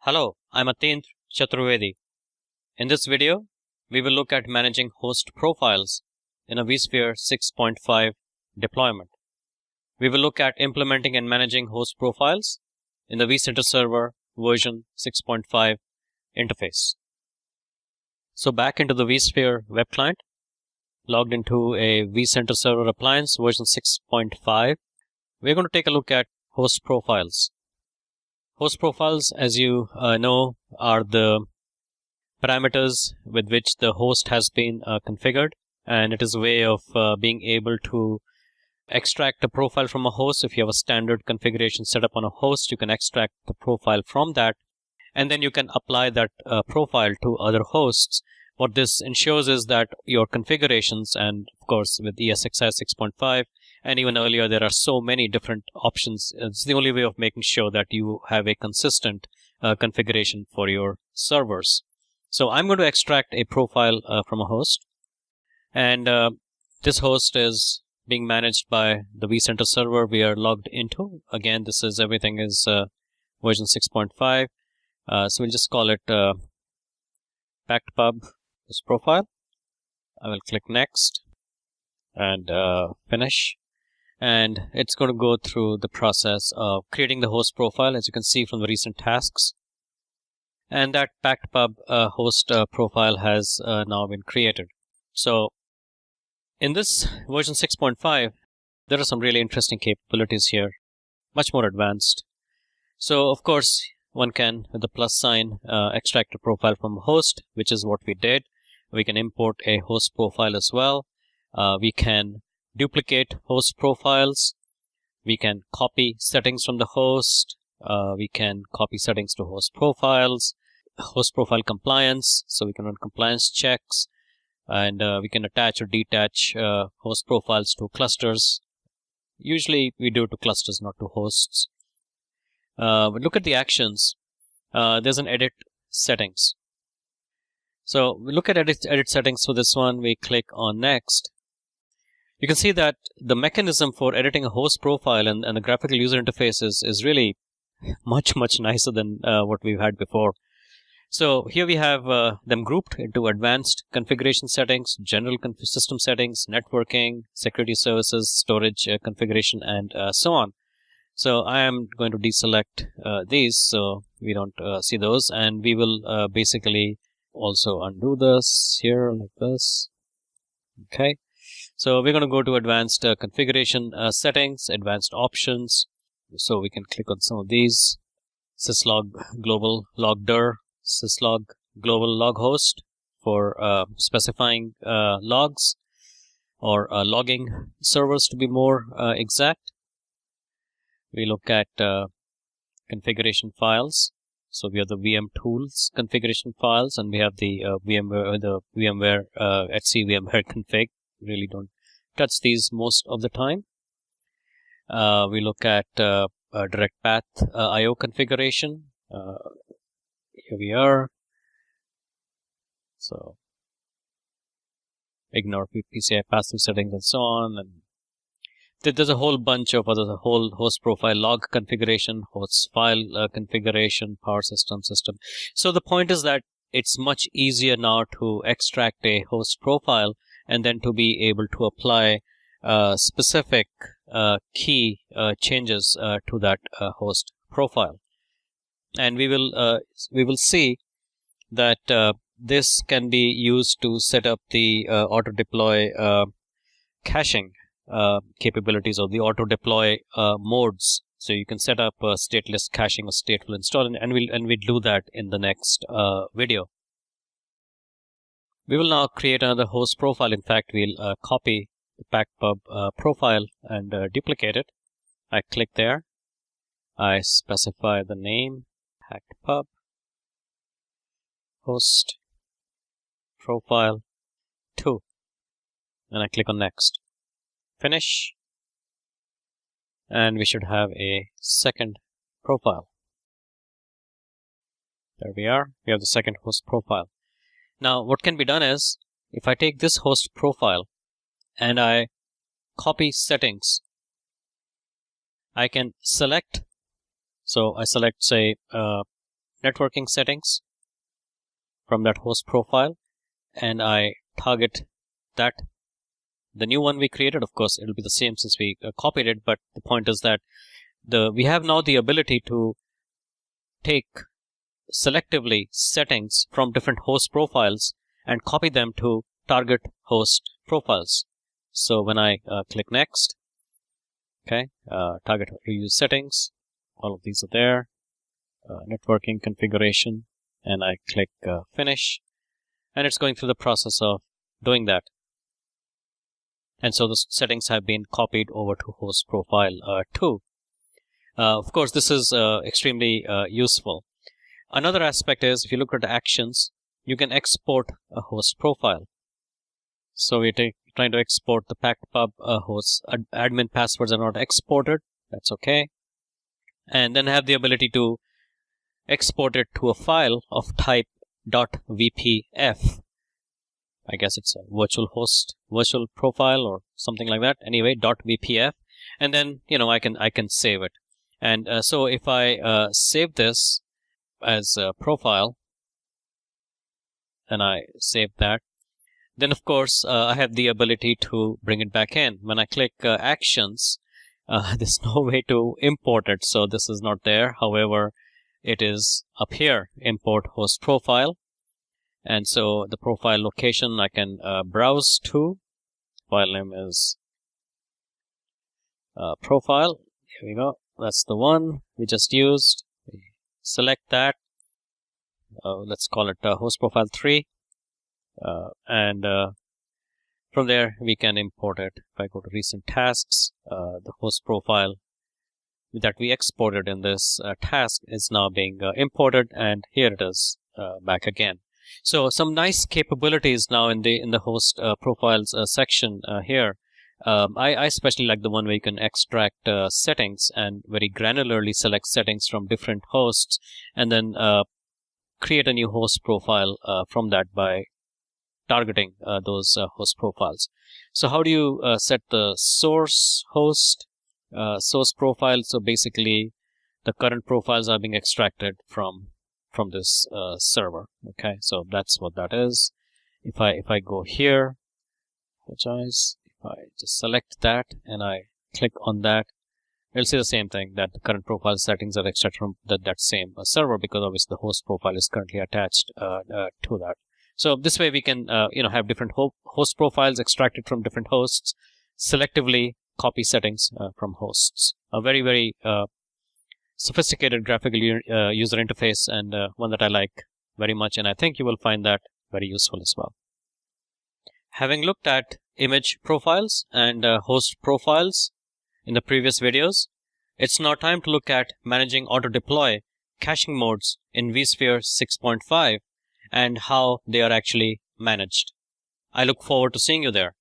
Hello, I'm Atindra Chaturvedi. In this video, we will look at managing host profiles in a vSphere 6.5 deployment. We will look at implementing and managing host profiles in the vCenter Server version 6.5 interface. So back into the vSphere web client, logged into a vCenter Server appliance version 6.5, we're going to take a look at host profiles. Host profiles, as you know, are the parameters with which the host has been configured, and it is a way of being able to extract a profile from a host. If you have a standard configuration set up on a host, you can extract the profile from that, and then you can apply that profile to other hosts. What this ensures is that your configurations, and of course with ESXi 6.5 and even earlier, there are so many different options. It's the only way of making sure that you have a consistent configuration for your servers. So I'm going to extract a profile from a host, and this host is being managed by the vCenter server we are logged into. Again, this is everything is version 6.5. So we'll just call it packtpub this profile. I will click next and finish, and it's going to go through the process of creating the host profile, as you can see from the recent tasks. And that packtpub host profile has now been created. So in this version 6.5, there are some really interesting capabilities here, much more advanced. So of course, one can, with the plus sign, extract a profile from a host, which is what we did. We can import a host profile as well. We can duplicate host profiles. We can copy settings from the host. We can copy settings to host profiles, host profile compliance, so we can run compliance checks, and we can attach or detach host profiles to clusters. Usually we do to clusters, not to hosts. But look at the actions. There's an edit settings. So we look at edit settings for this one. We click on next. You can see that the mechanism for editing a host profile and the graphical user interface is really much nicer than what we've had before. So here we have them grouped into advanced configuration settings, general system settings, networking, security services, storage configuration, and so on. So I am going to deselect these so we don't see those, and we will basically also undo this here like this. Okay. So we're going to go to advanced configuration settings, advanced options. So we can click on some of these. syslog global logdir, syslog global log host for specifying logs or logging servers to be more exact. We look at configuration files. So we have the VM tools configuration files, and we have the VMware etc VMware config. Really don't touch these most of the time. We look at direct path IO configuration. Here we are. So ignore PCI pass-through settings and so on. And there's a whole bunch of other, the whole host profile log configuration, host file configuration, power system. So the point is that it's much easier now to extract a host profile and then to be able to apply specific key changes to that host profile. And we will see that this can be used to set up the auto deploy caching capabilities of the auto deploy modes. So you can set up stateless caching or stateful install, and we'll do that in the next video. We will now create another host profile. In fact, we'll copy the packtpub profile and duplicate it. I click there. I specify the name, packtpub host profile 2, and I click on next. Finish, and we should have a second profile. There we are. We have the second host profile. Now what can be done is, if I take this host profile and I copy settings, I can select. So I select, say, networking settings from that host profile, and I target that. The new one we created, of course, it'll be the same since we copied it, but the point is that we have now the ability to take selectively settings from different host profiles and copy them to target host profiles. So when I click next, okay, target reuse settings, all of these are there, networking configuration, and I click finish, and it's going through the process of doing that. And so the settings have been copied over to host profile 2. Of course, this is extremely useful. Another aspect is, if you look at the actions, you can export a host profile. So we're trying to export the packed pub hosts. Admin passwords are not exported. That's okay. And then have the ability to export it to a file of type .vpf. I guess it's a virtual profile or something like that. Anyway, .vpf, and then I can save it. And so if I save this as a profile, and I save that, then of course I have the ability to bring it back in. When I click actions, there's no way to import it, so this is not there. However, it is up here, import host profile. And so the profile location I can browse to. File name is profile. Here we go. That's the one we just used. We select that. Let's call it host profile 3. And from there we can import it. If I go to recent tasks, the host profile that we exported in this task is now being imported, and here it is back again. So some nice capabilities now in the host profiles section here. I especially like the one where you can extract settings and very granularly select settings from different hosts, and then create a new host profile from that by targeting those host profiles. So how do you set the source host source profile? So basically the current profiles are being extracted from this server. Okay, so that's what that is. If I go here, if I just select that and I click on that, it'll say the same thing, that the current profile settings are extracted from that same server, because obviously the host profile is currently attached to that. So this way we can have different host profiles extracted from different hosts, selectively copy settings from hosts. A very, very sophisticated graphical user interface, and one that I like very much, and I think you will find that very useful as well. Having looked at image profiles and host profiles in the previous videos, it's now time to look at managing auto-deploy caching modes in vSphere 6.5 and how they are actually managed. I look forward to seeing you there.